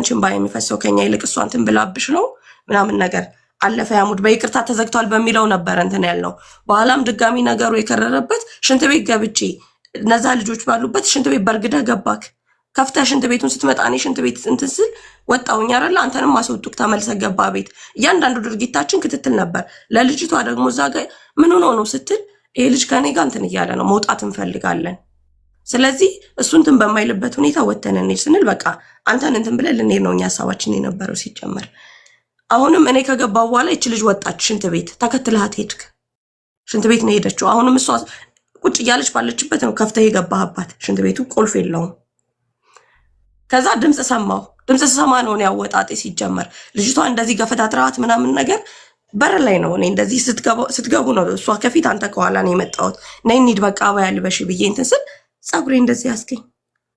አንቺን ባይ የሚፈሰው ከኛ ይልቅ እሷ እንትን ብላብሽ ነው ምናምን ነገር አለፈ ያሙድ በይቅርታ ተዘግቷል በሚለው ነበር እንትን ያልነው። በኋላም ድጋሚ ነገሩ የከረረበት ሽንት ቤት ገብቼ እነዛ ልጆች ባሉበት ሽንት ቤት በርግደህ ገባክ ከፍተህ ሽንት ቤቱን ስትመጣ እኔ ሽንት ቤት እንትን ስል ወጣውኝ አይደል አንተንም ማስወጡክ ተመልሰህ ገባ ቤት። እያንዳንዱ ድርጊታችን ክትትል ነበር። ለልጅቷ ደግሞ እዛ ጋር ምን ሆኖ ነው ስትል ይሄ ልጅ ከኔ ጋር እንትን እያለ ነው መውጣት እንፈልጋለን፣ ስለዚህ እሱ እንትን በማይልበት ሁኔታ ወተን እንሂድ ስንል በቃ አንተን እንትን ብለን ልንሄድ ነው እኛ ሀሳባችን የነበረው ሲጀመር። አሁንም እኔ ከገባው በኋላ እቺ ልጅ ወጣች ሽንት ቤት ተከትለሃት ሄድክ። ሽንት ቤት ነው ሄደችው። አሁንም እሷ ቁጭ እያለች ባለችበት ነው ከፍተህ የገባህባት። ሽንት ቤቱ ቁልፍ የለውም። ከዛ ድምጽ ሰማሁ። ድምጽ ሰማ ነው ያወጣጤ ሲጀመር ልጅቷ እንደዚህ ገፈታትራት ምናምን ነገር በር ላይ ነው። እኔ እንደዚህ ስትገቡ ነው እሷ ከፊት አንተ ከኋላ ነው የመጣሁት። ነይ እንሂድ በቃ ባያልበሽ ብዬ እንትን ስል ጸጉሬ እንደዚህ ያስገኝ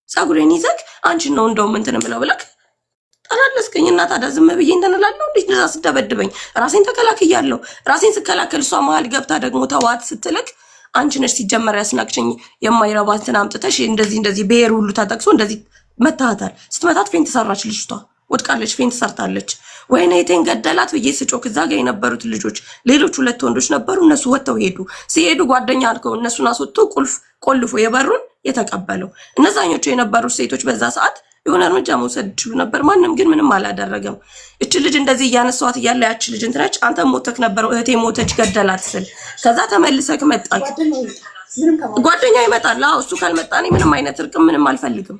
ጸጉሬን ይዘክ አንቺን ነው እንደውም እንትን ብለው ብለክ ጠላለስከኝ እና ታዲያ ዝም ብዬ እንትን እላለሁ እንዴ? እንደዛ ስደበድበኝ ራሴን ተከላክያለሁ። ራሴን ስከላከል እሷ መሀል ገብታ ደግሞ ተዋት ስትልክ አንቺ ነሽ ሲጀመር ያስናቅሽኝ የማይረባትን አምጥተሽ እንደዚህ ብሔር ሁሉ ተጠቅሶ እንደዚህ መታታል። ስትመታት ፌንት ሰራች ልጅቷ ወድቃለች፣ ፌንት ሰርታለች። ወይኔ የቴን ገደላት ብዬ ስጮክ እዛ ጋር የነበሩት ልጆች ሌሎች 2 ወንዶች ነበሩ። እነሱ ወጥተው ሄዱ። ሲሄዱ ጓደኛ አልከው እነሱን አስወጥቶ ቁልፍ ቆልፎ የበሩን የተቀበለው። እነዛኞቹ የነበሩት ሴቶች በዛ ሰዓት የሆነ እርምጃ መውሰድ ይችሉ ነበር። ማንም ግን ምንም አላደረገም። እቺ ልጅ እንደዚህ እያነሳዋት እያለ ያቺ ልጅ እንትራች አንተ ሞተክ ነበር እህቴ ሞተች ገደላት ስል ከዛ ተመልሰክ መጣክ። ጓደኛ ይመጣል። አዎ እሱ ካልመጣ እኔ ምንም አይነት እርቅም ምንም አልፈልግም።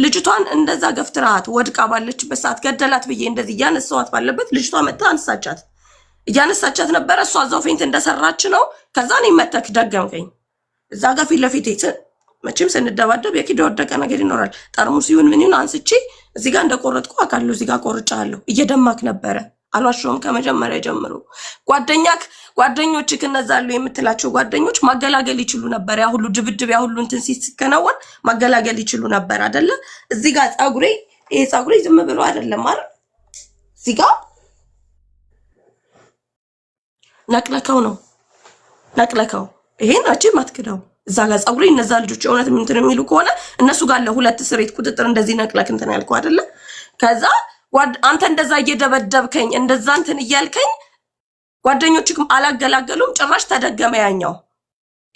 ልጅቷን እንደዛ ገፍትራት ወድቃ ባለችበት ሰዓት ገደላት ብዬ እንደዚህ እያነሳዋት ባለበት ልጅቷ መጣ አንሳቻት። እያነሳቻት ነበር እሷ እዛው ፌንት እንደሰራች ነው። ከዛ እኔ መተክ ደገምከኝ እዛ ጋር ፊት ለፊት መቼም ስንደባደብ የኪድ ወደቀ ነገር ይኖራል። ጠርሙስ ይሁን ምን ይሁን አንስቼ እዚህ ጋር እንደቆረጥኩ አውቃለሁ። እዚህ ጋር ቆርጫለሁ። እየደማክ ነበረ አልዋሽም። ከመጀመሪያ ጀምሮ ጓደኞችክ እነዛሉ የምትላቸው ጓደኞች ማገላገል ይችሉ ነበር። ያ ሁሉ ድብድብ ያ ሁሉ እንትን ሲከናወን ማገላገል ይችሉ ነበር አይደለ? እዚህ ጋር ጸጉሬ ዝም ብሎ አይደለም አይደል? እዚህ ጋር ነቅለከው ይሄን አቺም አትክዳው። እዛ ጋር ጸጉሬ እነዛ ልጆች እውነት እንትን የሚሉ ከሆነ እነሱ ጋር ለሁለት ስሬት ቁጥጥር እንደዚህ ነቅለክ እንትን ያልከው አይደለ? ከዛ አንተ እንደዛ እየደበደብከኝ እንደዛ እንትን እያልከኝ ጓደኞችም አላገላገሉም። ጭራሽ ተደገመ ያኛው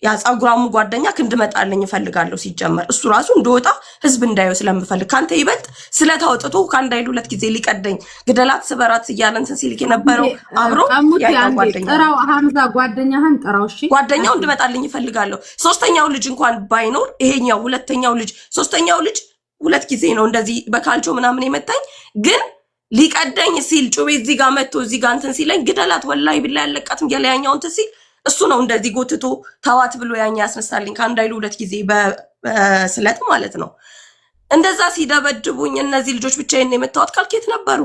ያ ጸጉራሙ ጓደኛ እንድመጣልኝ እፈልጋለሁ። ሲጀመር እሱ ራሱ እንደወጣ ህዝብ እንዳየው ስለምፈልግ ካንተ ይበልጥ ስለታወጥቶ ካንተ አይሉ 2 ጊዜ ሊቀደኝ ግደላት ስበራት እያለ እንትን ሲልክ የነበረው አብሮ ያ ጓደኛ ጥራው ሐምዛ ጓደኛህን ጥራው። እሺ ጓደኛው እንድመጣልኝ እፈልጋለሁ። ሶስተኛው ልጅ እንኳን ባይኖር ይሄኛው ሁለተኛው ልጅ ሶስተኛው ልጅ 2 ጊዜ ነው እንደዚህ በካልቾ ምናምን የመታኝ። ግን ሊቀደኝ ሲል ጩቤ እዚህ ጋር መጥቶ እዚህ ጋር እንትን ሲለኝ ግደላት ወላሂ ቢላህ ያለቃትም ያለያኛው እንትን ሲል እሱ ነው እንደዚህ ጎትቶ ተዋት ብሎ ያኛ ያስነሳልኝ ካንድ አይሉ 2 ጊዜ በስለት ማለት ነው። እንደዛ ሲደበድቡኝ እነዚህ ልጆች ብቻዬን የመታወት ካልኬት ነበሩ።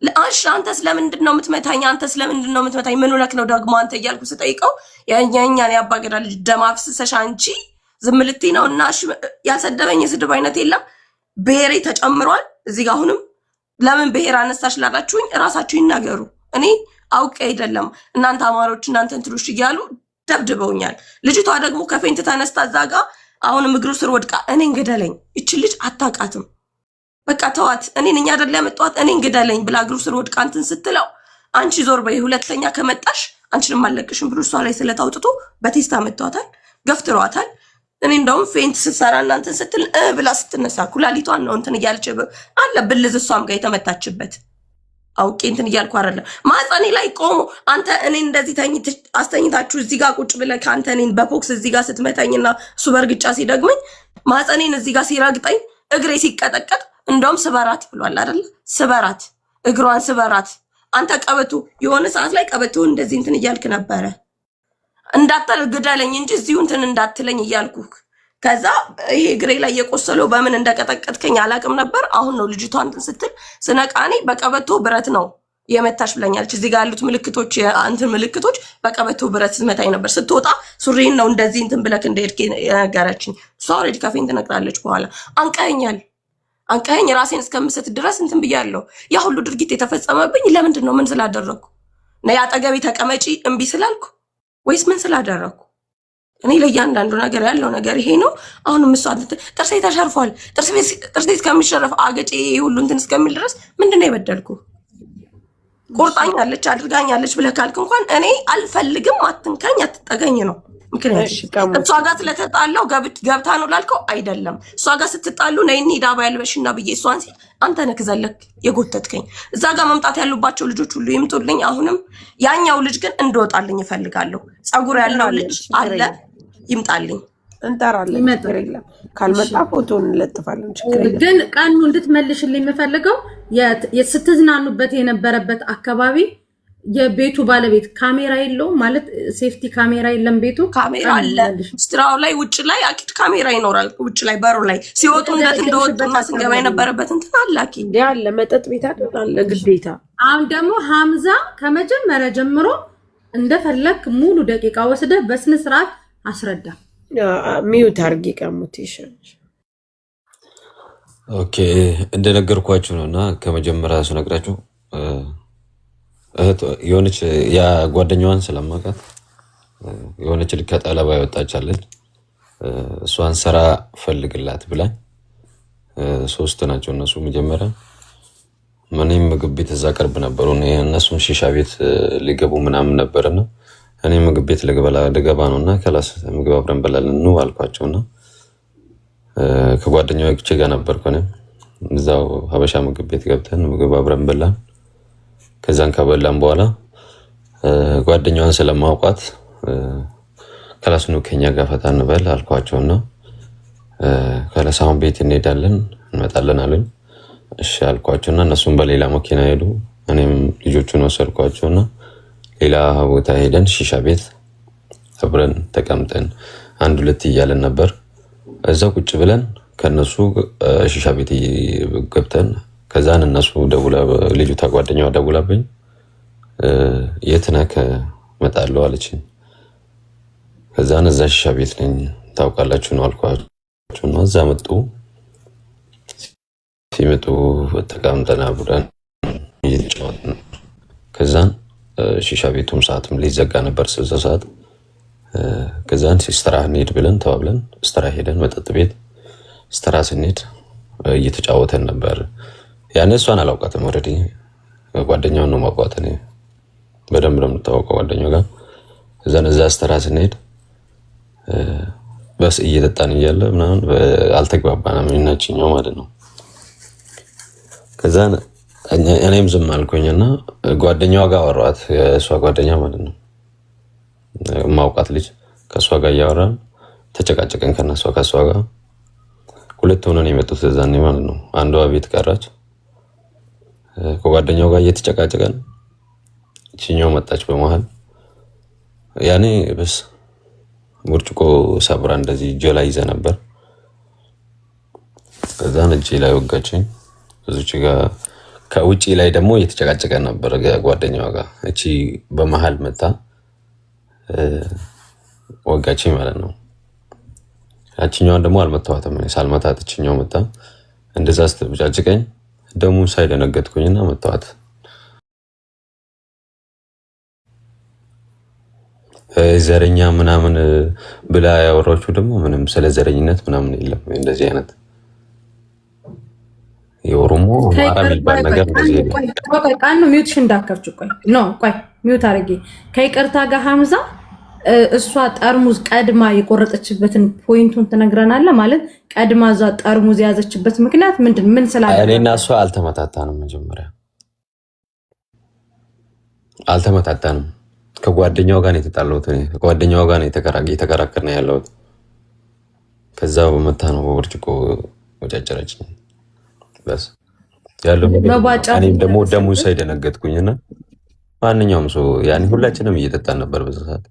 ለአሽ አንተስ ለምንድን ነው የምትመታኝ? አንተስ ለምንድን ነው የምትመታኝ? ምን ሆነክ ነው ደግሞ አንተ እያልኩ ስጠይቀው ያኛኛን ያባገዳ ልጅ ደም አፍስሰሽ አንቺ ዝም ልትይ ነው? እና እሺ ያልሰደበኝ የስድብ አይነት የለም። ብሔሬ ተጨምሯል እዚህ ጋር። አሁንም ለምን ብሔር አነሳሽ ላላችሁኝ እራሳችሁ ይናገሩ። እኔ አውቄ አይደለም እናንተ አማሮች እናንተ እንትሉሽ እያሉ ደብድበውኛል። ልጅቷ ደግሞ ከፌንት ተነስታ እዛ ጋር አሁንም እግሩ ስር ወድቃ እኔን ግደለኝ፣ እቺ ልጅ አታውቃትም፣ በቃ ተዋት፣ እኔን እኛ አይደለም ያመጣኋት፣ እኔን ግደለኝ ብላ እግሩ ስር ወድቃ እንትን ስትለው አንቺ ዞር በይ ሁለተኛ ከመጣሽ አንቺንም አለቅሽም ብሎ እሷ ላይ ስለታውጥቶ በቴስታ መቷታል፣ ገፍትሯታል። እኔ እንደውም ፌንት ስትሰራ እናንተን ስትል ብላ ስትነሳ ኩላሊቷን ነው እንትን እያለች አለ ብልዝ እሷም ጋር የተመታችበት አውቄ እንትን እያልኩ አይደለም። ማህፀኔ ላይ ቆሞ አንተ እኔ እንደዚህ አስተኝታችሁ እዚህ ጋር ቁጭ ብለህ ከአንተ እኔን በቦክስ እዚህ ጋር ስትመታኝና እሱ በእርግጫ ሲደግመኝ ማህፀኔን እዚህ ጋር ሲረግጠኝ እግሬ ሲቀጠቀጥ እንደውም ስበራት ብሏል አይደል? ስበራት፣ እግሯን ስበራት። አንተ ቀበቶ የሆነ ሰዓት ላይ ቀበቶ እንደዚህ እንትን እያልክ ነበረ እንዳትል ግደለኝ እንጂ እዚሁ እንትን እንዳትለኝ እያልኩ ከዛ ይሄ እግሬ ላይ የቆሰለው በምን እንደቀጠቀጥከኝ አላቅም ነበር። አሁን ነው ልጅቷ እንትን ስትል ስነቃኔ በቀበቶ ብረት ነው የመታሽ ብለኛለች። እዚህ ጋር ያሉት ምልክቶች አንተ ምልክቶች በቀበቶ ብረት ስትመታኝ ነበር። ስትወጣ ሱሪን ነው እንደዚህ እንትን ብለክ እንደሄድክ ነገረችኝ። እሷ ኦልሬዲ ከፌን ትነግራለች። በኋላ አንቀኸኝ ራሴን እስከምስት ድረስ እንትን ብያለሁ። ያ ሁሉ ድርጊት የተፈጸመብኝ ለምንድን ነው? ምን ስላደረኩ ነው? አጠገቤ ተቀመጪ እምቢ ስላልኩ ወይስ ምን ስላደረኩ? እኔ ለእያንዳንዱ ነገር ያለው ነገር ይሄ ነው። አሁንም እሷ ጥርሴ ተሸርፏል፣ ጥርሴ እስከሚሸረፍ አገጬ ሁሉ እንትን እስከሚል ድረስ ምንድነው የበደልኩ? ቆርጣኛለች አድርጋኛለች ብለህ ካልክ እንኳን እኔ አልፈልግም፣ አትንካኝ፣ አትጠገኝ ነው። ምክንያቱም እሷ ጋር ስለተጣላው ገብታ ነው ላልከው አይደለም። እሷ ጋር ስትጣሉ ነይ እንሂድ አበባ ያልበሽና ብዬ እሷን ሲል አንተ ነህ ዘለክ የጎተትከኝ። እዛ ጋር መምጣት ያሉባቸው ልጆች ሁሉ ይምጡልኝ። አሁንም ያኛው ልጅ ግን እንደወጣልኝ እፈልጋለሁ። ፀጉር ያለው ልጅ አለ ይምጣልኝ። እንጠራለን። ችግር የለም። ካልመጣ ፎቶን እንለጥፋለን። ችግር የለም። ግን ቀኑ እንድትመልሽልኝ የምፈልገው ስትዝናኑበት የነበረበት አካባቢ የቤቱ ባለቤት ካሜራ የለውም ማለት ሴፍቲ ካሜራ የለም። ቤቱ ካሜራ አለ። ስትራው ላይ ውጭ ላይ አቂድ ካሜራ ይኖራል። ውጭ ላይ በሩ ላይ ሲወጡ እንደወጡና ስንገባ የነበረበት እንትን አላኪ ያለ መጠጥ ቤት አለ ግዴታ። አሁን ደግሞ ሐምዛ ከመጀመሪያ ጀምሮ እንደፈለክ ሙሉ ደቂቃ ወስደ በስነ ስርዓት አስረዳ። ሚዩት አርጊ ቀሙቴሽን። ኦኬ እንደነገርኳችሁ ነውና ከመጀመሪያ ስነግራችሁ የሆነች ያ ጓደኛዋን ስለማውቃት የሆነች ልጅ ከጠለባ የወጣቻለች እሷን ስራ ፈልግላት ብላኝ፣ ሶስት ናቸው እነሱ። መጀመሪያ እኔም ምግብ ቤት እዛ ቅርብ ነበሩ፣ እነሱም ሺሻ ቤት ሊገቡ ምናምን ነበርና እኔ ምግብ ቤት ልገባ ነውና ከላስ ምግብ አብረን በላለን ነው አልኳቸውና ከጓደኛዎቼ ጋር ነበርኩ። እኔም እዛው ሀበሻ ምግብ ቤት ገብተን ምግብ አብረን በላን። ከዛን ከበላን በኋላ ጓደኛዋን ስለማውቃት ከላስ ነው ከኛ ጋር ፈታ እንበል አልኳቸውና ከላስ አሁን ቤት እንሄዳለን እንመጣለን አሉኝ። እሺ አልኳቸውና እነሱም በሌላ መኪና ሄዱ። እኔም ልጆቹን ወሰድኳቸውና ሌላ ቦታ ሄደን ሺሻ ቤት አብረን ተቀምጠን አንድ ሁለት እያለን ነበር። እዛ ቁጭ ብለን ከነሱ ሺሻ ቤት ገብተን ከዛን እነሱ ልጅቷ ጓደኛዋ ደውላብኝ የት ነህ እመጣለሁ አለችኝ። ከዛን እዛ ሺሻ ቤት ነኝ ታውቃላችሁ ነው አልኳቸው እና እዛ መጡ። ሲመጡ ተቀምጠን አብረን እየተጫወትን ከዛን ሺሻ ቤቱም ሰዓትም ሊዘጋ ነበር 60 ሰዓት። ከዛን ስትራ እንሂድ ብለን ተባብለን ስትራ ሄደን መጠጥ ቤት ስትራ ስንሄድ እየተጫወተን ነበር። ያኔ እሷን አላውቃትም። ኦልሬዲ ጓደኛውን ነው የማውቃት እኔ በደንብ ነው የምታውቀው ጓደኛው ጋር። ከዛን እዛ ስትራ ስንሄድ በስ እየጠጣን እያለ ምናምን አልተግባባንም እናችኛው ማለት ነው። ከዛን እኔም ዝም አልኩኝና ጓደኛዋ ጋር አወራኋት። የእሷ ጓደኛ ማለት ነው የማውቃት ልጅ ከእሷ ጋር እያወራን ተጨቃጨቀን። ከእሷ ጋር ሁለት ሆነን የመጡት እዛኔ ማለት ነው። አንዷ ቤት ቀራች። ከጓደኛው ጋር እየተጨቃጨቀን እቺኛው መጣች በመሃል። ያኔ በስ ብርጭቆ ሰብራ እንደዚህ እጄ ላይ ይዘ ነበር። ከዛን እጄ ላይ ወጋችኝ። እዚች ጋር ከውጪ ላይ ደግሞ እየተጨቃጨቀን ነበር ጓደኛዋ ጋር። እቺ በመሃል መጣ ወጋችኝ ማለት ነው። ያቺኛዋን ደግሞ አልመታዋትም። ሳልመታት እቺኛው መጣ እንደዛ ስትጨቃጨቀኝ ደሙ ሳይደነገጥኩኝና መታዋት። ዘረኛ ምናምን ብላ ያወራችሁ ደግሞ ምንም ስለ ዘረኝነት ምናምን የለም። እንደዚህ አይነት የኦሮሞ አማራ የሚባል ነገር እንደዚህ ቆይ ቃል ነው። ሚውትሽ እንዳከርቹ ቆይ ሚውት አድርጌ ከይቅርታ ጋር ሐምዛ እሷ ጠርሙዝ ቀድማ የቆረጠችበትን ፖይንቱን ትነግረናለህ። ማለት ቀድማ እዛ ጠርሙዝ የያዘችበት ምክንያት ምንድን ምን ስላለ? እኔና እሷ አልተመታታንም። መጀመሪያ አልተመታታንም። ከጓደኛው ጋር ነው የተጣላሁት። እኔ ከጓደኛው ጋር ነው የተከራከርን ያለሁት። ከዛ በመታ ነው በብርጭቆ ወጫጨረችኝ። በስ ያለው እኔም ደግሞ ደሙን ሳይደነገጥኩኝና ማንኛውም ሰው ያኔ ሁላችንም እየጠጣን ነበር በዛ ሰዓት።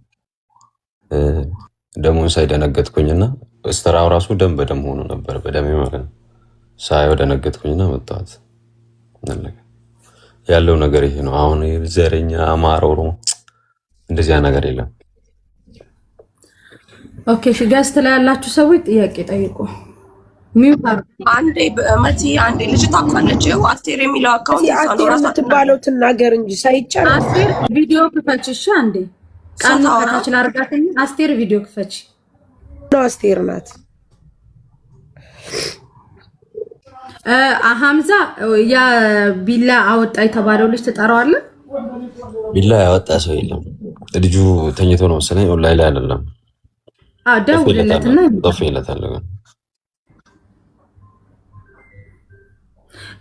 ደሙን ሳይደነገጥኩኝና ስትራው ራሱ ደም በደም ሆኖ ነበር በደሜ ማለት ነው። ሳይው ደነገጥኩኝና መጣሁት። ያለው ነገር ይሄ ነው። አሁን ዘረኛ አማራ ኦሮሞ እንደዚያ ነገር የለም። ኦኬ እሺ፣ ጋስት ላይ ያላችሁ ሰዎች ጥያቄ ጠይቁ። አንዴ በመቲ አንዴ ልጅ ታውቃለች። አስቴር የሚለው አካውንት ነው ራሱ ትባለው ትናገር እንጂ ሳይቻል አስቴር ቪዲዮ ክፈች። እሺ አንዴ ቃል ከታች ላርጋተኝ። አስቴር ቪዲዮ ክፈች። አስቴር ናት። ሀምዛ ያ ቢላ አወጣ የተባለው ልጅ ትጠራዋለህ? ቢላ ያወጣ ሰው የለም። ልጁ ተኝቶ ነው መሰለኝ። ኦንላይን ላይ አይደለም። ደውልለትና ጠፍለታለሁ።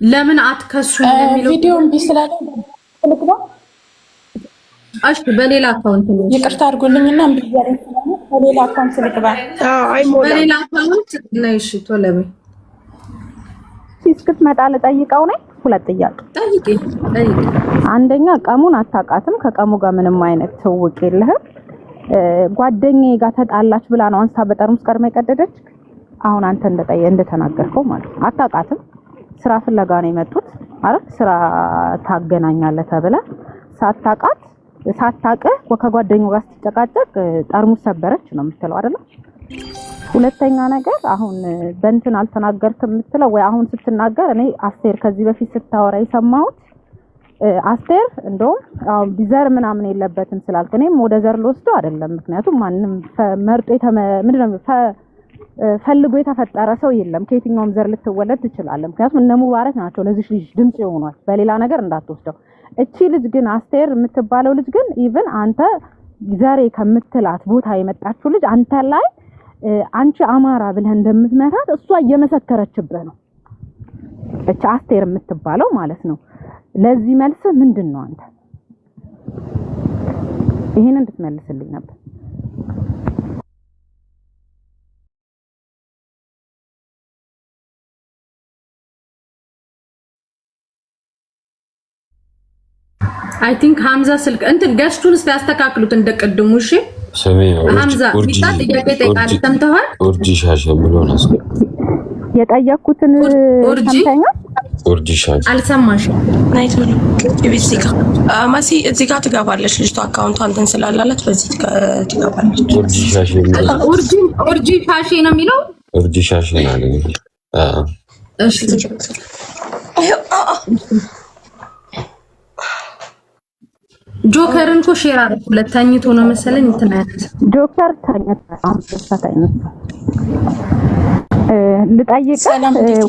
ለምን አትከሱም የሚለው ቪዲዮ እምቢ ስላለ ልግባ። እሺ በሌላ አካውንት ነው። ይቅርታ አድርጉልኝና እምቢ እያለኝ ስለሆነ በሌላ አካውንት ልግባ። በሌላ አካውንት ነው። እሺ ቶሎ በይ። እስክትመጣ ልጠይቀው ነኝ። ሁለት ጥያቄ ጠይቂ። አንደኛ ቀሙን አታውቃትም፣ ከቀሙ ጋር ምንም አይነት ትውውቅ የለህም። ጓደኛዬ ጋር ተጣላች ብላ ነው አንስታ በጠርሙስ ቀድማ የቀደደች። አሁን አንተ እንደተናገርከው ማለት አታውቃትም። ስራ ፍለጋ ነው የመጡት አይደል? ስራ ታገናኛለህ ተብለህ ሳታውቅህ ከጓደኛው ጋር ስትጨቃጨቅ ጠርሙስ ሰበረች ነው የምትለው አይደል? ሁለተኛ ነገር አሁን በእንትን አልተናገርክም የምትለው ወይ አሁን ስትናገር እኔ አስቴር ከዚህ በፊት ስታወራ የሰማሁት አስቴር እንደውም ቢዘር ምናምን የለበትም ስላልክ እኔም ወደ ዘር ልወስደው አይደለም። ምክንያቱም ማንም መርጦ ፈልጎ የተፈጠረ ሰው የለም። ከየትኛውም ዘር ልትወለድ ትችላለህ። ምክንያቱም እነ ሙባረክ ናቸው ለዚህ ልጅ ድምጽ ይሆኗል። በሌላ ነገር እንዳትወስደው። እቺ ልጅ ግን አስቴር የምትባለው ልጅ ግን ኢቭን አንተ ዘሬ ከምትላት ቦታ የመጣችው ልጅ አንተ ላይ አንቺ አማራ ብለህ እንደምትመታት እሷ እየመሰከረችብህ ነው። እቺ አስቴር የምትባለው ማለት ነው። ለዚህ መልስ ምንድነው? አንተ ይሄን እንድትመልስልኝ ነበር። አይ ቲንክ ሀምዛ ስልክ እንትን ገስቱን እስቲ ያስተካክሉት እንደቀድሙ። እሺ ስሜ ሀምዛ ቢታ ጥያቄ ጠይቃለህ። ሰምተዋል? ኡርጂ ሻሽ ብሎ ነው የጠየኩትን ሰምተኛ? ኡርጂ ሻሽ አልሰማሽም? ናይቶ እዚህ ጋር ማሲ እዚህ ጋር ትገባለች። ልጅቷ አካውንቷ እንትን ስላላላት በዚህ ትገባለች። ኡርጂ ሻሽ ኡርጂ ሻሽ ነው የሚለው። ኡርጂ ሻሽ ነው አለ። እሺ ጆከርን እኮ ሼር አድርጉለት። ተኝቶ ነው መሰለኝ እንትን አይነት ጆከር ተኝቶ ልጠይቅ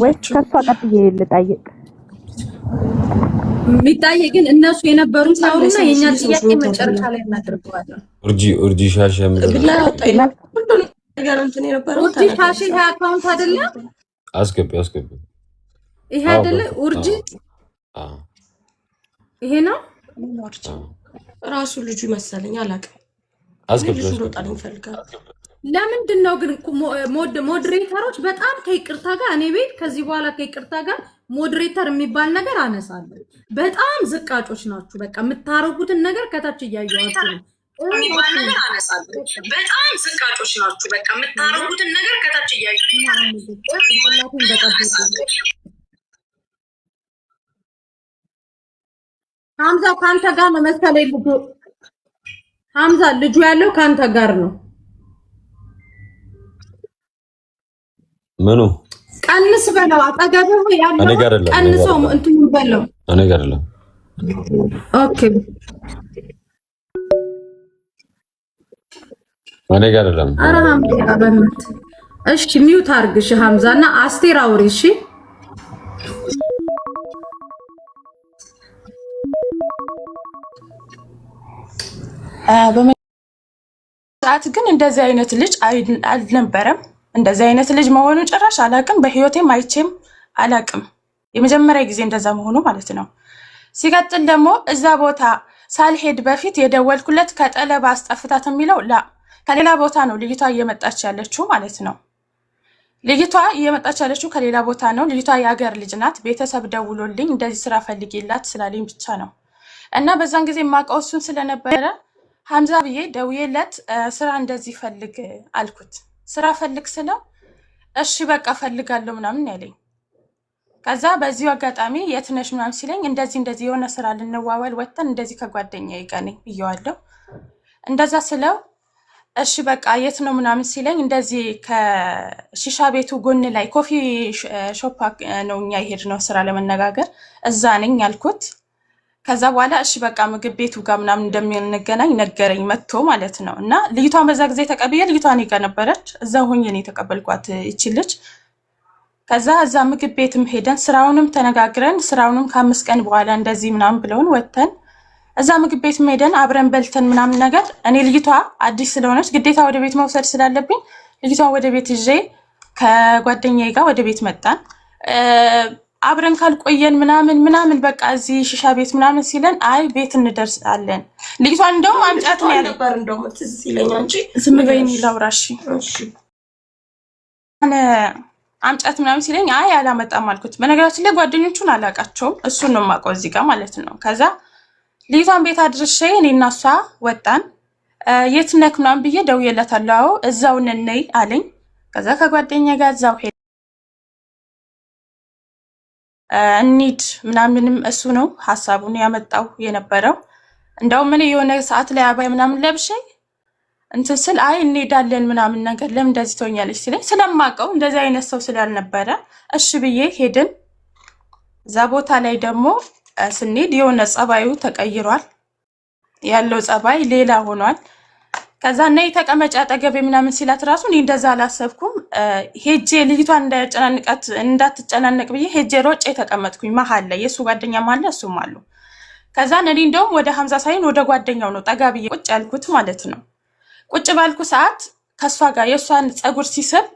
ወይስ ከሷ ቀጥዬ ልጠይቅ? የሚታይ ግን እነሱ የነበሩት ሳውና የኛ ጥያቄ መጨረሻ ላይ እናደርገዋለን። ኡርጂ ሻሽ ብላ ወጣይና ሁሉ ነገር እንትን የነበረው ኡርጂ ሻሽ ይሄ አካውንት አይደለ? አስገቢ ይሄ አይደለ ኡርጂ? ይሄ ነው ራሱ ልጁ መሰለኝ አላውቅም። አስገቢ ወጣልኝ ፈልጋለሁ። ለምንድን ነው ግን ሞዴሬተሮች በጣም ከይቅርታ ጋር እኔ ቤት ከዚህ በኋላ ከይቅርታ ጋር ሞዴሬተር የሚባል ነገር አነሳለሁ። በጣም ዝቃጮች ናችሁ። በቃ የምታረጉትን ነገር ከታች እያየኋችሁ ነው። በጣም ዝቃጮች ናችሁ። በቃ የምታረጉትን ነገር ከታች እያየኋችሁ ሀምዛ ካንተ ጋር ነው መሰለኝ ልጁ። ሀምዛ ልጁ ያለው ካንተ ጋር ነው። ምኑ ቀንስ በለው። አጠገብህ ያለው ቀንሰው እንትን በለው። እኔ ጋር አይደለም። ኦኬ እኔ ጋር አይደለም። ኧረ ሀምዛ በእናትህ እሺ ሚውት አድርግሽ ሀምዛና አስቴር አውሪ እሺ። በመሰዓት ግን እንደዚህ አይነት ልጅ አልነበረም። እንደዚህ አይነት ልጅ መሆኑ ጭራሽ አላቅም። በህይወቴም አይቼም አላቅም። የመጀመሪያ ጊዜ እንደዛ መሆኑ ማለት ነው። ሲቀጥል ደግሞ እዛ ቦታ ሳልሄድ በፊት የደወልኩለት ከጠለባ አስጠፍታት የሚለው ከሌላ ቦታ ነው ልጅቷ እየመጣች ያለችው ማለት ነው። ልጅቷ እየመጣች ያለችው ከሌላ ቦታ ነው። ልጅቷ የሀገር ልጅ ናት። ቤተሰብ ደውሎልኝ እንደዚህ ስራ ፈልጊላት ስላለኝ ብቻ ነው። እና በዛን ጊዜ የማውቀው እሱን ስለነበረ ሀምዛ ብዬ ደውዬለት ስራ እንደዚህ ፈልግ አልኩት። ስራ ፈልግ ስለው እሺ በቃ ፈልጋለሁ ምናምን ያለኝ። ከዛ በዚሁ አጋጣሚ የት ነሽ ምናምን ሲለኝ እንደዚህ የሆነ ስራ ልንዋወል ወጥተን እንደዚህ ከጓደኛዬ ጋር ነኝ ብየዋለሁ። እንደዛ ስለው እሺ በቃ የት ነው ምናምን ሲለኝ እንደዚህ ከሺሻ ቤቱ ጎን ላይ ኮፊ ሾፕ ነው እኛ የሄድነው ስራ ለመነጋገር እዛ ነኝ ያልኩት። ከዛ በኋላ እሺ በቃ ምግብ ቤቱ ጋር ምናምን እንደምንገናኝ ነገረኝ መጥቶ ማለት ነው። እና ልጅቷን በዛ ጊዜ ተቀብዬ ልጅቷን ይጋ ነበረች እዛ ሆኜ ነው የተቀበልኳት ይችልች። ከዛ እዛ ምግብ ቤትም ሄደን ስራውንም ተነጋግረን ስራውንም ከ5 ቀን በኋላ እንደዚህ ምናምን ብለውን ወተን እዛ ምግብ ቤትም ሄደን አብረን በልተን ምናምን ነገር እኔ ልጅቷ አዲስ ስለሆነች ግዴታ ወደ ቤት መውሰድ ስላለብኝ ልጅቷን ወደ ቤት ይዤ ከጓደኛዬ ጋር ወደ ቤት መጣን። አብረን ካልቆየን ምናምን በቃ እዚህ ሽሻ ቤት ምናምን ሲለን አይ ቤት እንደርሳለን። ልጅቷን እንደውም አምጫት ነው ያለበር እንደውም ትዝ ሲለኝ አንቺ ዝም በይኝ ላውራሽ እኔ አምጫት ምናምን ሲለኝ አይ አላመጣም አልኩት። በነገራችን ላይ ጓደኞቹን አላቃቸውም እሱን ነው የማውቀው እዚህ ጋር ማለት ነው። ከዛ ልጅቷን ቤት አድርሼ እኔና እሷ ወጣን። የት ነክ ምናምን ብዬ ደውዬላታለሁ። እዛው ነኝ አለኝ። ከዛ ከጓደኛዬ ጋር እዛው ሄደ እንሂድ ምናምንም እሱ ነው ሐሳቡን ያመጣው የነበረው። እንደውም እኔ የሆነ ሰዓት ላይ አባይ ምናምን ለብሼ እንትን ስል አይ እንሄዳለን ምናምን ነገር ለምን እንደዚህ ትሆኛለሽ ሲለኝ ስለማውቀው እንደዚህ አይነት ሰው ስላልነበረ እሺ ብዬ ሄድን። እዛ ቦታ ላይ ደግሞ ስንሄድ የሆነ ጸባዩ ተቀይሯል። ያለው ጸባይ ሌላ ሆኗል። ከዛ ነይ ተቀመጪ አጠገቤ ምናምን ሲላት ራሱ እኔ እንደዛ አላሰብኩም። ሄጄ ልጅቷን እንዳትጨናነቅ ብዬ ሄጄ ሮጬ ተቀመጥኩኝ መሀል ላይ የሱ ጓደኛም አለ እሱም አሉ። ከዛ እኔ እንደውም ወደ 50 ሳይሆን ወደ ጓደኛው ነው ጠጋ ብዬ ቁጭ ያልኩት ማለት ነው። ቁጭ ባልኩ ሰዓት ከሷ ጋር የሷን ጸጉር ሲስብ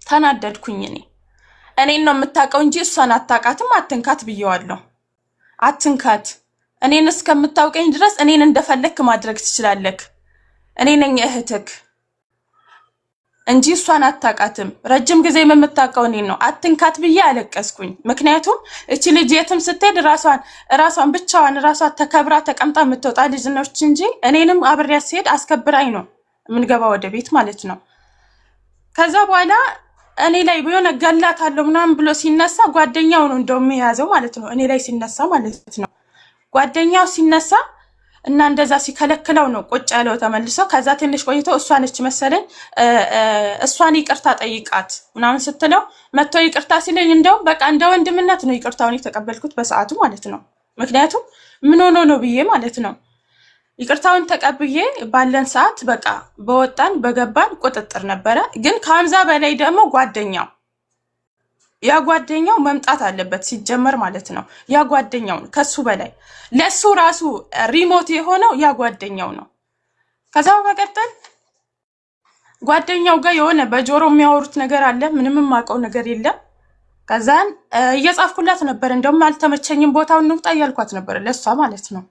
ተናደድኩኝ። እኔን ነው የምታውቀው እንጂ እሷን አታውቃትም፣ አትንካት ብየዋለሁ። አትንካት፣ እኔን እስከምታውቀኝ ድረስ እኔን እንደፈለክ ማድረግ ትችላለክ። እኔ ነኝ እህትክ እንጂ እሷን አታውቃትም። ረጅም ጊዜ የምታውቀው እኔን ነው። አትንካት ብዬ አለቀስኩኝ። ምክንያቱም እቺ ልጅ የትም ስትሄድ ራሷን ብቻዋን ተከብራ ተቀምጣ የምትወጣ ልጅ ነች እንጂ እኔንም አብሬያት ስሄድ አስከብራኝ ነው የምንገባ ወደ ቤት ማለት ነው። ከዛ በኋላ እኔ ላይ የሆነ ገላታለሁ ምናምን ብሎ ሲነሳ ጓደኛው ነው እንደውም የያዘው ማለት ነው። እኔ ላይ ሲነሳ ማለት ነው። ጓደኛው ሲነሳ እና እንደዛ ሲከለክለው ነው ቁጭ ያለው ተመልሶ። ከዛ ትንሽ ቆይቶ እሷ ነች መሰለኝ እሷን ይቅርታ ጠይቃት ምናምን ስትለው መጥቶ ይቅርታ ሲለኝ እንደው በቃ እንደ ወንድምነት ነው ይቅርታውን የተቀበልኩት በሰዓቱ ማለት ነው። ምክንያቱም ምን ሆኖ ነው ብዬ ማለት ነው። ይቅርታውን ተቀብዬ ባለን ሰዓት በቃ በወጣን በገባን ቁጥጥር ነበረ። ግን ከ50 በላይ ደግሞ ያ ጓደኛው መምጣት አለበት ሲጀመር ማለት ነው። ያ ጓደኛው ከሱ በላይ ለሱ ራሱ ሪሞት የሆነው ያ ጓደኛው ነው። ከዛ በመቀጠል ጓደኛው ጋር የሆነ በጆሮ የሚያወሩት ነገር አለ። ምንም የማውቀው ነገር የለም። ከዛን እየጻፍኩላት ነበር። እንደውም አልተመቸኝም ቦታውን እንውጣ እያልኳት ነበር ለሷ ማለት ነው።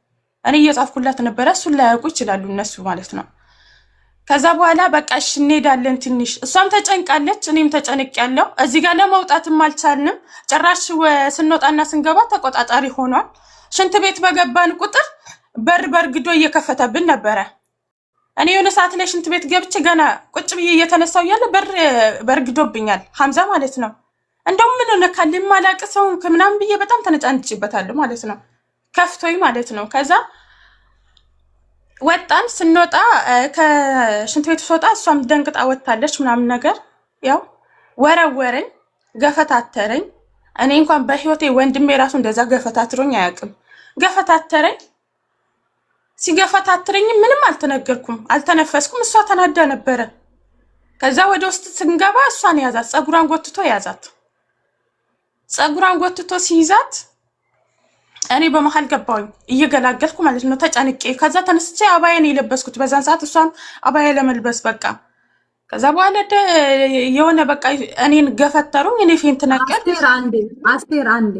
እኔ እየጻፍኩላት ነበር። እሱን ላያውቁ ይችላሉ እነሱ ማለት ነው። ከዛ በኋላ በቃ እሺ እንሄዳለን ትንሽ እሷም ተጨንቃለች እኔም ተጨንቄያለሁ። እዚህ ጋር ለመውጣትም አልቻልንም። ጭራሽ ስንወጣና ስንገባ ተቆጣጣሪ ሆኗል። ሽንት ቤት በገባን ቁጥር በርግዶ እየከፈተብን ነበረ። እኔ የሆነ ሰዓት ላይ ሽንት ቤት ገብቼ ገና ቁጭ ብዬ እየተነሳው እያለ በርግዶብኛል ሐምዛ ማለት ነው። እንደውም ምን ሆነ ካለም ማላቅ ሰው ምናምን ብዬ በጣም ተነጫንጭበታለሁ ማለት ነው። ከፍቶኝ ማለት ነው። ከዛ ወጣን። ስንወጣ ከሽንት ቤት ስወጣ እሷም ደንግጣ ወጣለች ምናምን ነገር ያው ወረወረኝ፣ ገፈታተረኝ። እኔ እንኳን በህይወቴ ወንድሜ ራሱ እንደዛ ገፈታትሮኝ አያውቅም። ገፈታተረኝ። ሲገፈታትረኝ ምንም አልተነገርኩም፣ አልተነፈስኩም። እሷ ተናዳ ነበረ። ከዛ ወደ ውስጥ ስንገባ እሷን ያዛት፣ ጸጉሯን ጎትቶ ያዛት። ጸጉሯን ጎትቶ ሲይዛት እኔ በመሃል ገባሁኝ እየገላገልኩ ማለት ነው ተጨንቄ። ከዛ ተነስቼ አባዬን የለበስኩት በዛን ሰዓት እሷን አባዬ ለመልበስ በቃ። ከዛ በኋላ የሆነ በቃ እኔን ገፈተሩኝ። እኔ ፌንት ነገር አስቴር አንዴ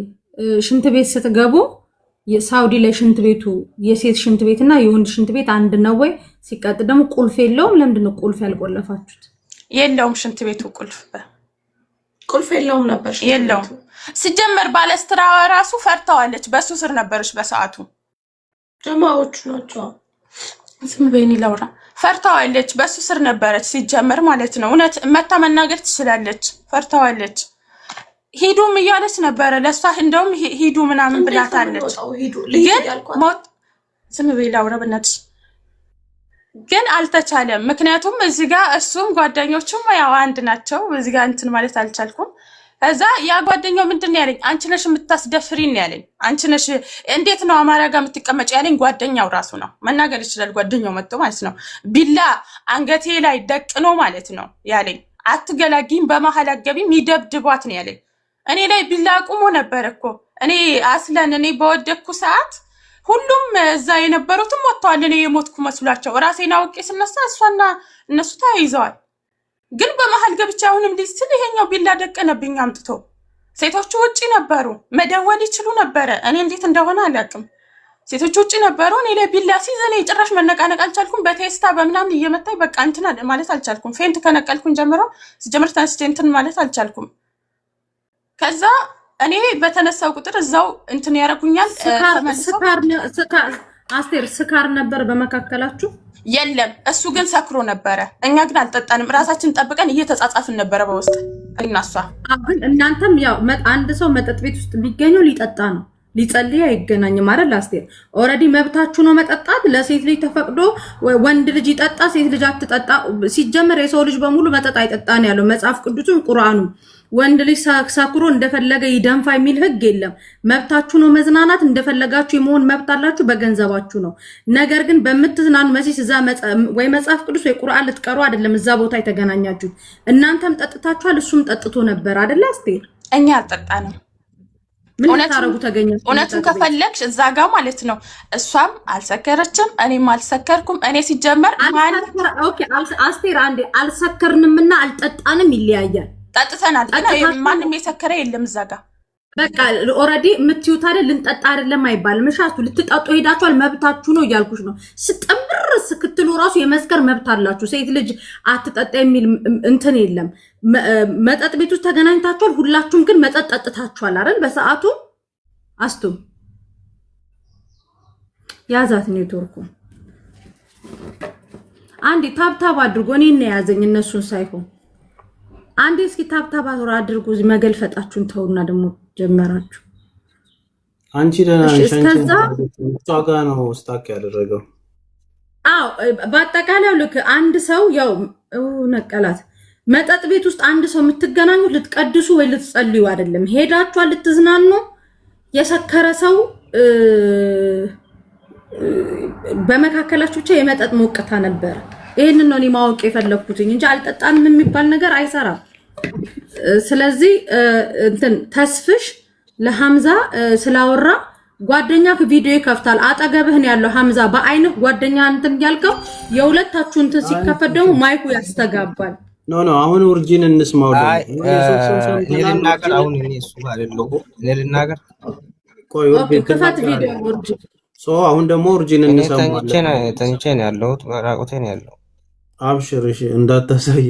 ሽንት ቤት ስትገቡ የሳውዲ ላይ ሽንት ቤቱ የሴት ሽንት ቤትና የወንድ ሽንት ቤት አንድ ነው ወይ? ሲቀጥ ደግሞ ቁልፍ የለውም። ለምንድን ነው ቁልፍ ያልቆለፋችሁት? የለውም ሽንት ቤቱ ቁልፍ የለውም ነበር። የለውም ሲጀመር ባለስትራዋ ራሱ ፈርታዋለች። በሱ ስር ነበረች በሰዓቱ። ጀማዎቹ ናቸው። ዝም በይኒ ላውራ። ፈርታዋለች፣ በሱ ስር ነበረች ሲጀመር ማለት ነው። እውነት መታ መናገር ትችላለች። ፈርታዋለች። ሂዱም እያለች ነበረ ለሷ። እንደውም ሂዱ ምናምን ብላታለች። ግን ሞት ዝም በይ ላውራ በእናትሽ። ግን አልተቻለም። ምክንያቱም እዚህ ጋር እሱም ጓደኞቹም ያው አንድ ናቸው። እዚህ ጋር እንትን ማለት አልቻልኩም። እዛ ያ ጓደኛው ምንድነው ያለኝ? አንቺ ነሽ የምታስደፍሪን ያለኝ። አንቺ ነሽ እንዴት ነው አማራ ጋር የምትቀመጭ ያለኝ ጓደኛው ራሱ ነው። መናገር ይችላል ጓደኛው መጥቶ ማለት ነው። ቢላ አንገቴ ላይ ደቅኖ ማለት ነው ያለኝ። አትገላጊም፣ በመሀል አትገቢም፣ ይደብድቧት ነው ያለኝ። እኔ ላይ ቢላ አቁሞ ነበር እኮ እኔ አስለን እኔ በወደኩ ሰዓት ሁሉም እዛ የነበሩትም ወጥተዋል። እኔ የሞትኩ መስሏቸው ራሴን አውቄ ስነሳ እሷና እነሱ ተያይዘዋል። ግን በመሀል ገብቻ አሁንም ልጅ ስል ይሄኛው ቢላ ደቀነብኝ አምጥቶ። ሴቶቹ ውጪ ነበሩ፣ መደወል ይችሉ ነበረ። እኔ እንዴት እንደሆነ አላውቅም። ሴቶቹ ውጪ ነበሩ። እኔ ላይ ቢላ ሲይዝ እኔ ጭራሽ መነቃነቅ አልቻልኩም። በቴስታ በምናምን እየመታኝ በቃ እንትን ማለት አልቻልኩም። ፌንት ከነቀልኩኝ ጀምሮ ስጀምር ተነስቼ እንትን ማለት አልቻልኩም። ከዛ እኔ በተነሳው ቁጥር እዛው እንትን ያረጉኛል። አስቴር ስካር ነበር በመካከላችሁ? የለም፣ እሱ ግን ሰክሮ ነበረ። እኛ ግን አልጠጣንም። ራሳችን ጠብቀን እየተጻጻፍን ነበረ በውስጥ እናሷ። ግን እናንተም ያው አንድ ሰው መጠጥ ቤት ውስጥ የሚገኘው ሊጠጣ ነው፣ ሊጸልይ አይገናኝም አይደል? አስቴር ኦልሬዲ መብታችሁ ነው መጠጣት። ለሴት ልጅ ተፈቅዶ ወንድ ልጅ ይጠጣ፣ ሴት ልጅ አትጠጣ። ሲጀመር የሰው ልጅ በሙሉ መጠጥ አይጠጣ ነው ያለው መጽሐፍ ቅዱስም ቁርአኑ። ወንድ ልጅ ሰክሮ እንደፈለገ ይደንፋ የሚል ህግ የለም። መብታችሁ ነው መዝናናት፣ እንደፈለጋችሁ የመሆን መብት አላችሁ፣ በገንዘባችሁ ነው። ነገር ግን በምትዝናኑ መሲስ እዛ ወይ መጽሐፍ ቅዱስ ወይ ቁርአን ልትቀሩ አይደለም እዛ ቦታ የተገናኛችሁ። እናንተም ጠጥታችኋል፣ እሱም ጠጥቶ ነበር አይደል አስቴር? እኛ አልጠጣንም። ምን ታረጉ ተገኘ? እውነቱን ከፈለግሽ እዛ ጋር ማለት ነው። እሷም አልሰከረችም፣ እኔም አልሰከርኩም። እኔ ሲጀመር ኦኬ አስቴር አንዴ አልሰከርንምና አልጠጣንም ይለያያል። ጠጥተናል፣ ግን ማንም የሰከረ የለም እዛ ጋር። በቃ ኦልሬዲ የምትዩት አይደል? ልንጠጣ አይደለም አይባልም። እሻቱ ልትጠጡ ሄዳችኋል፣ መብታችሁ ነው እያልኩሽ ነው። ስጠምር ስክትሉ ራሱ የመስከር መብት አላችሁ። ሴት ልጅ አትጠጣ የሚል እንትን የለም። መጠጥ ቤት ውስጥ ተገናኝታችኋል፣ ሁላችሁም ግን መጠጥ ጠጥታችኋል አይደል? በሰዓቱ አስቱ ያዛት ኔትወርኩ። አንዴ ታብታብ አድርጎ እኔን ነው የያዘኝ እነሱን ሳይሆን። አንዴ እስኪ ታብታብ አድርጉ። መገልፈጣችሁን ተውና ደግሞ ጀመራችሁ። አንቺ ደህና ነሽ? አንቺ ነው ስታክ ያደረገው። አዎ በአጠቃላይ ልክ አንድ ሰው ያው ነቀላት። መጠጥ ቤት ውስጥ አንድ ሰው የምትገናኙት ልትቀድሱ ወይ ልትጸልዩ አይደለም። ሄዳችኋል ልትዝናኑ። የሰከረ ሰው በመካከላችሁ ብቻ የመጠጥ ሞቅታ ነበር። ይሄንን ነው እኔ ማወቅ የፈለኩት እንጂ አልጠጣንም የሚባል ነገር አይሰራም። ስለዚህ እንትን ተስፍሽ ለሐምዛ ስላወራ ጓደኛ ቪዲዮ ይከፍታል። አጠገብህን ያለው ሐምዛ በአይንህ ጓደኛ እንትን ያልከው የሁለታችሁ እንትን ሲከፈት ደግሞ ማይኩ ያስተጋባል። ኖ አሁን ኡርጂን እንስማው። ልናገር አሁን እኔ እሱ አይደለሁ ልናገር። ቆይ ክፈት ቪዲዮ ኡርጂ። አሁን ደግሞ ኡርጂን እንሰማለን። ተንቼ ነው ያለሁት፣ ራቁቴ ነው ያለው። አብሽር እሺ፣ እንዳታሳይ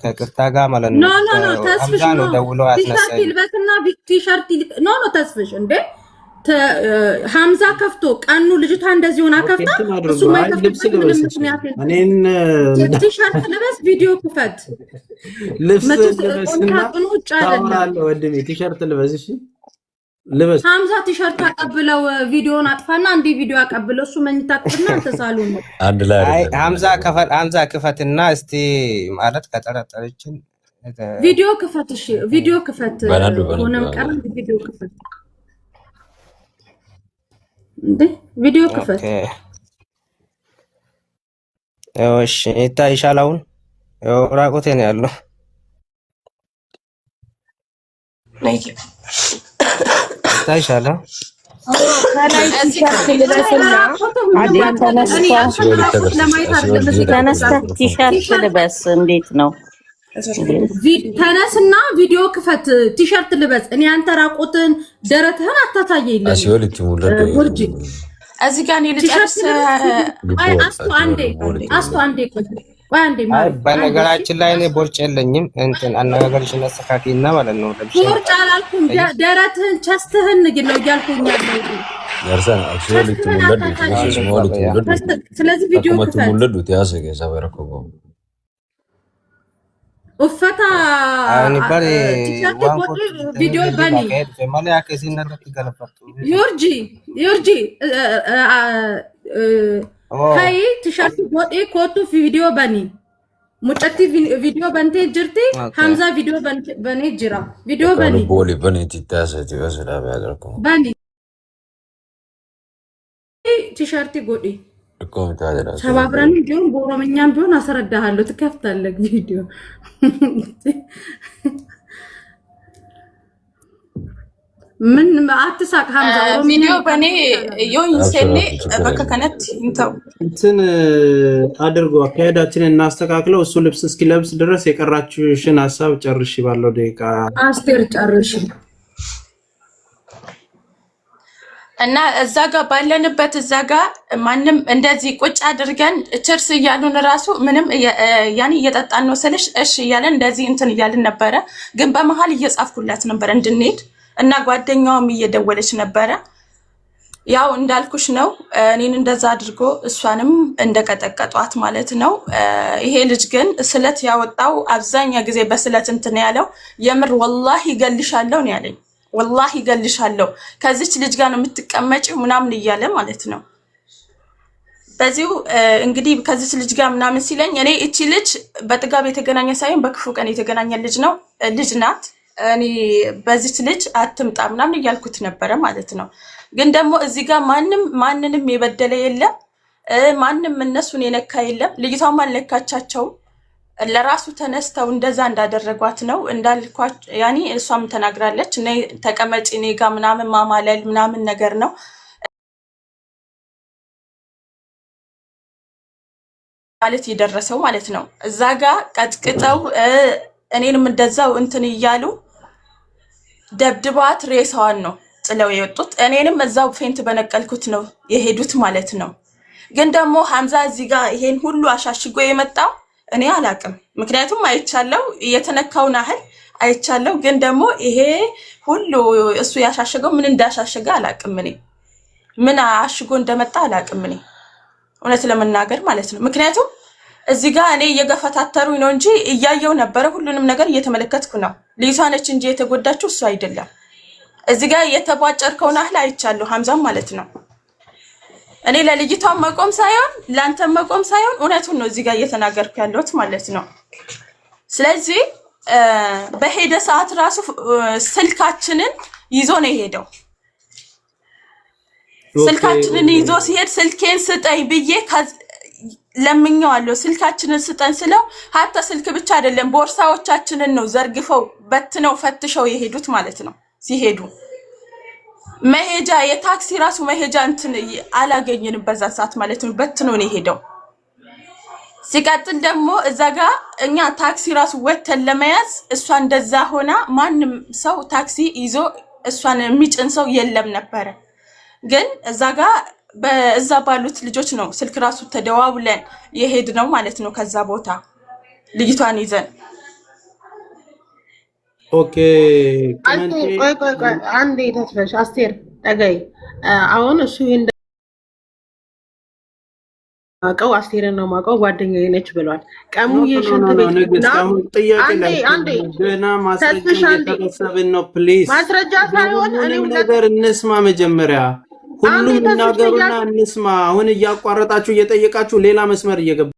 ከቅርታ ጋር ማለት ነው። ኖ ተስፍሽ ነው ደውለው ያስነሳኝ። ይልበትና ቲሸርት ኖ ተስፍሽ እንዴ ሐምዛ ከፍቶ ቀኑ ልጅቷ እንደዚህ ሆና ከፍታ እሱ ማይከፍት ምንም ምክንያት የለም። ቲሸርት ልበስ፣ ቪዲዮ ክፈት፣ ልብስ ልበስና ታውራለህ። ወንድሜ ቲሸርት ልበስ፣ እሺ ልበስ። ሐምዛ ቲሸርት አቀብለው ቪዲዮን አጥፋና አንዴ ቪዲዮ አቀብለው እሱ መኝታ ክፍልና ተሳሉ ነው አንድ ላይ። አይ ሐምዛ ክፈትና እስቲ ማለት ከጠረጠረችን ቪዲዮ ክፈት። እሺ ቪዲዮ ክፈት፣ ሆነም ቀረም ቪዲዮ ክፈት እንዴ ቪዲዮ ክፈት። እሺ ይታይሻል። አሁን ራቁቴ ነው ያለው። ይታይሻል። ተነስተህ ቲሸርት ልበስ። እንዴት ነው? ተነስና ቪዲዮ ክፈት፣ ቲሸርት ልበስ። እኔ አንተ ራቆትን ደረትህን አታሳየኝ። ጉርጂ እዚህ ጋር ልጨርስ። አስቶ አንዴ በነገራችን ላይ እኔ ቦርጭ የለኝም። እንትን አነጋገርሽን አስተካክይና ማለት ነው። ቦርጭ አላልኩም፣ ደረትህን ቸስትህን ነው እያልኩኝ ያለው። ስለዚህ ቪዲዮ ክፈት። ኡፈታ ቪዲዮ በኒ ዩርጂ ሀይ ቲሸርት ቦጤ ኮቱ ቪዲዮ በኒ ሙጨቲ ቪዲዮ በንቴ ጅርቲ ሐምዛ ቪዲዮ በኔ ጅራ ቪዲዮ በኒ ቦሊ በኔ ትታሰቲ በሰላም ያደርኩ በኒ ቲሸርቲ ጎዲ ኮሜንት አደራ ሰባብረን ቢሆን በኦሮምኛም ቢሆን አስረዳሃለሁ ትከፍታለህ ቪዲዮ ምን አትሳቅ ሐምዛ ቪዲዮ በኔ ዮይንሰኔ በከከነት እንትን አድርጎ አካሄዳችንን እናስተካክለው እሱ ልብስ እስኪለብስ ድረስ የቀራችሁሽን ሐሳብ ጨርሽ ባለው ደቂቃ አስቴር ጨርሽ እና እዛ ጋር ባለንበት እዛ ጋር ማንንም እንደዚህ ቁጭ አድርገን ቸርስ እያሉን ራሱ ምንም ያኒ እየጠጣን ነው ስልሽ እሺ እያለን እንደዚህ እንትን እያልን ነበረ ግን በመሃል እየጻፍኩላት ነበር እንድንሄድ እና ጓደኛዋም እየደወለች ነበረ ያው እንዳልኩሽ ነው እኔን እንደዛ አድርጎ እሷንም እንደቀጠቀጧት ማለት ነው ይሄ ልጅ ግን ስለት ያወጣው አብዛኛ ጊዜ በስለት እንትን ያለው የምር ወላሂ ይገልሻለሁ ነው ያለኝ ወላሂ ይገልሻለሁ ከዚች ልጅ ጋር ነው የምትቀመጪው ምናምን እያለ ማለት ነው በዚሁ እንግዲህ ከዚች ልጅ ጋር ምናምን ሲለኝ እኔ እቺ ልጅ በጥጋብ የተገናኘ ሳይሆን በክፉ ቀን የተገናኘ ልጅ ናት እኔ በዚች ልጅ አትምጣ ምናምን እያልኩት ነበረ ማለት ነው ግን ደግሞ እዚህ ጋር ማንንም የበደለ የለም ማንንም እነሱን የነካ የለም ልጅቷም አልነካቻቸው ለራሱ ተነስተው እንደዛ እንዳደረጓት ነው እንዳልኳት ያኒ እሷም ተናግራለች እኔ ተቀመጪ እኔ ጋር ምናምን ማማለል ምናምን ነገር ነው ማለት ይደረሰው ማለት ነው እዛ ጋር ቀጥቅጠው እኔንም እንደዛው እንትን ይያሉ ደብድባት ሬሳዋን ነው ጥለው የወጡት እኔንም እዛው ፌንት በነቀልኩት ነው የሄዱት ማለት ነው ግን ደግሞ ሐምዛ እዚህ ጋር ይሄን ሁሉ አሻሽጎ የመጣው እኔ አላቅም ምክንያቱም አይቻለው የተነካውና አይቻለው ግን ደግሞ ይሄ ሁሉ እሱ ያሻሸገው ምን እንዳሻሸገ አላቅም እኔ ምን አሽጎ እንደመጣ አላቅም እኔ እውነት ለመናገር ማለት ነው ምክንያቱም እዚህ ጋር እኔ እየገፈታተሩኝ ነው እንጂ እያየው ነበር ሁሉንም ነገር እየተመለከትኩ ነው ሊሳነች እንጂ የተጎዳችው እሱ አይደለም እዚህ ጋር የተቧጨርከውና አይቻለው ሐምዛም ማለት ነው እኔ ለልጅቷ መቆም ሳይሆን ላንተ መቆም ሳይሆን እውነቱን ነው እዚህ ጋር እየተናገርኩ ያለሁት ማለት ነው ስለዚህ በሄደ ሰዓት ራሱ ስልካችንን ይዞ ነው የሄደው ስልካችንን ይዞ ሲሄድ ስልኬን ስጠኝ ብዬ ለምኛዋለሁ ስልካችንን ስጠን ስለው ሀታ ስልክ ብቻ አይደለም ቦርሳዎቻችንን ነው ዘርግፈው በትነው ፈትሸው የሄዱት ማለት ነው ሲሄዱ መሄጃ የታክሲ ራሱ መሄጃ እንትን አላገኘንም በዛ ሰዓት ማለት ነው በትነው ነው የሄደው ሲቀጥል ደግሞ እዛ ጋር እኛ ታክሲ ራሱ ወተን ለመያዝ እሷ እንደዛ ሆና ማንም ሰው ታክሲ ይዞ እሷን የሚጭን ሰው የለም ነበር ግን እዛ ጋር በዛ ባሉት ልጆች ነው ስልክ ራሱ ተደዋውለን የሄድ ነው ማለት ነው ከዛ ቦታ ልጅቷን ይዘን ኦኬ ቆይ አንዴ ተስፈሽ አስቴር ጠገይ አሁን እሱ እንደማቀው አስቴርን ነው ማቀው ጓደኛዬ ነች ብሏል ቀሙ የሽንት ቤት አንዴ ገና ማስረጃ እየተሰበሰብን ነው ፕሊዝ ማስረጃ ሳይሆን እኔ ነገር እንስማ መጀመሪያ ሁሉም እናገሩና እንስማ አሁን እያቋረጣችሁ እየጠየቃችሁ ሌላ መስመር እየገባ